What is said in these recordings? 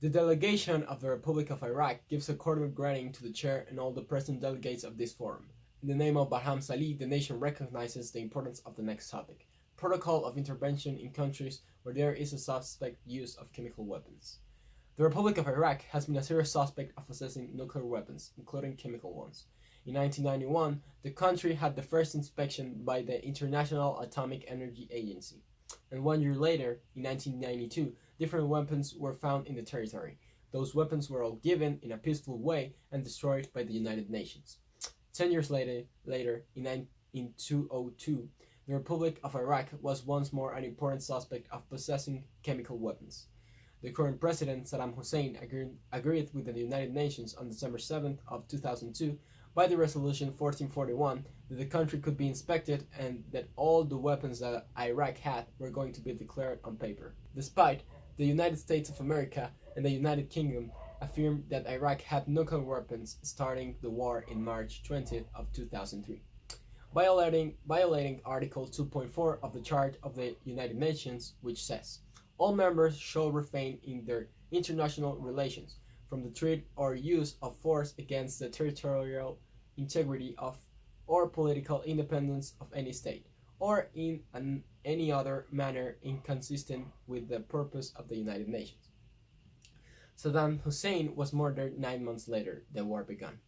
The delegation of the Republic of Iraq gives a cordial greeting to the chair and all the present delegates of this forum. In the name of Barham Salih, the nation recognizes the importance of the next topic: protocol of intervention in countries where there is a suspect use of chemical weapons. The Republic of Iraq has been a serious suspect of possessing nuclear weapons, including chemical ones. In 1991, the country had the first inspection by the International Atomic Energy Agency, and 1 year later, in 1992, different weapons were found in the territory. Those weapons were all given in a peaceful way and destroyed by the United Nations. 10 years later in 2002, the Republic of Iraq was once more an important suspect of possessing chemical weapons. The current president, Saddam Hussein, agreed with the United Nations on December 7th of 2002 by the resolution 1441 that the country could be inspected and that all the weapons that Iraq had were going to be declared on paper. Despite the United States of America and the United Kingdom affirmed that Iraq had nuclear weapons starting the war in March 20th of 2003, violating Article 2.4 of the Charter of the United Nations, which says, all members shall refrain in their international relations from the threat or use of force against the territorial integrity of or political independence of any state, or in any other manner inconsistent with the purpose of the United Nations. Saddam Hussein was murdered 9 months later the war began,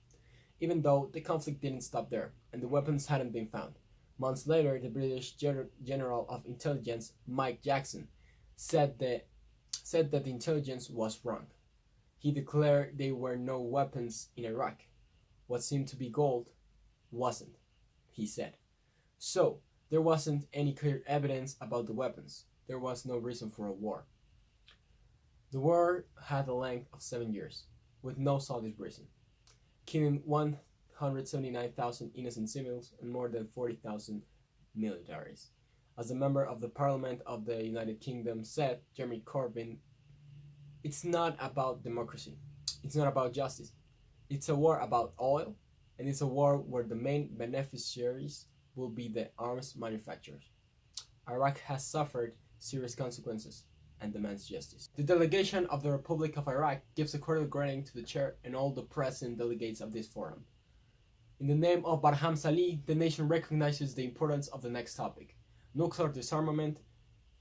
even though the conflict didn't stop there and the weapons hadn't been found. Months later, the British General of Intelligence, Mike Jackson, said that the intelligence was wrong. He declared there were no weapons in Iraq. What seemed to be gold wasn't, he said. So, there wasn't any clear evidence about the weapons. There was no reason for a war. The war had a length of 7 years, with no solid reason, killing 179,000 innocent civils and more than 40,000 militaries. As a member of the Parliament of the United Kingdom said, Jeremy Corbyn, it's not about democracy. It's not about justice. It's a war about oil, and it's a war where the main beneficiaries will be the arms manufacturers. Iraq has suffered serious consequences and demands justice. The delegation of the Republic of Iraq gives a cordial greeting to the chair and all the present delegates of this forum. In the name of Barham Salih, the nation recognizes the importance of the next topic: nuclear disarmament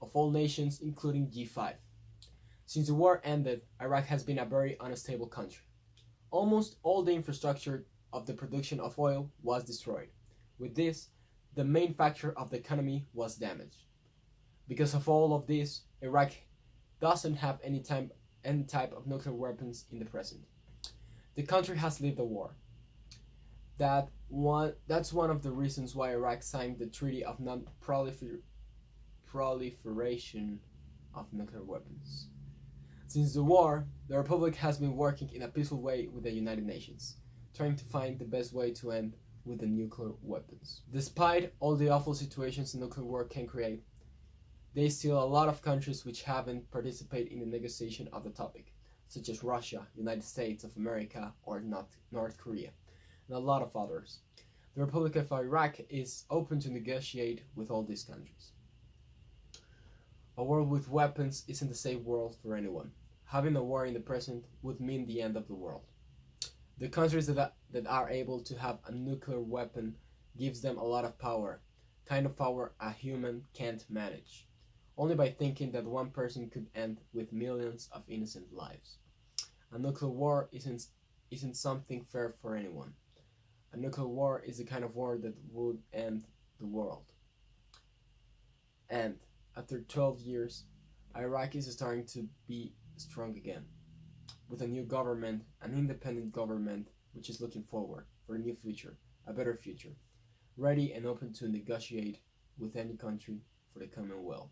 of all nations, including G5. Since the war ended, Iraq has been a very unstable country. Almost all the infrastructure of the production of oil was destroyed. With this, the main factor of the economy was damaged. Because of all of this, Iraq doesn't have any type of nuclear weapons in the present. The country has lived a war. That's one of the reasons why Iraq signed the Treaty of Non-Proliferation of Nuclear Weapons. Since the war, the Republic has been working in a peaceful way with the United Nations, trying to find the best way to end with the nuclear weapons. Despite all the awful situations the nuclear war can create, there is still a lot of countries which haven't participated in the negotiation of the topic, such as Russia, United States of America, or North Korea, and a lot of others. The Republic of Iraq is open to negotiate with all these countries. A world with weapons isn't a safe world for anyone. Having a war in the present would mean the end of the world. The countries that are able to have a nuclear weapon gives them a lot of power, kind of power a human can't manage, only by thinking that one person could end with millions of innocent lives. A nuclear war isn't something fair for anyone. A nuclear war is the kind of war that would end the world. And after 12 years, Iraq is starting to be strong again, with a new government, an independent government, which is looking forward for a new future, a better future, ready and open to negotiate with any country for the common weal.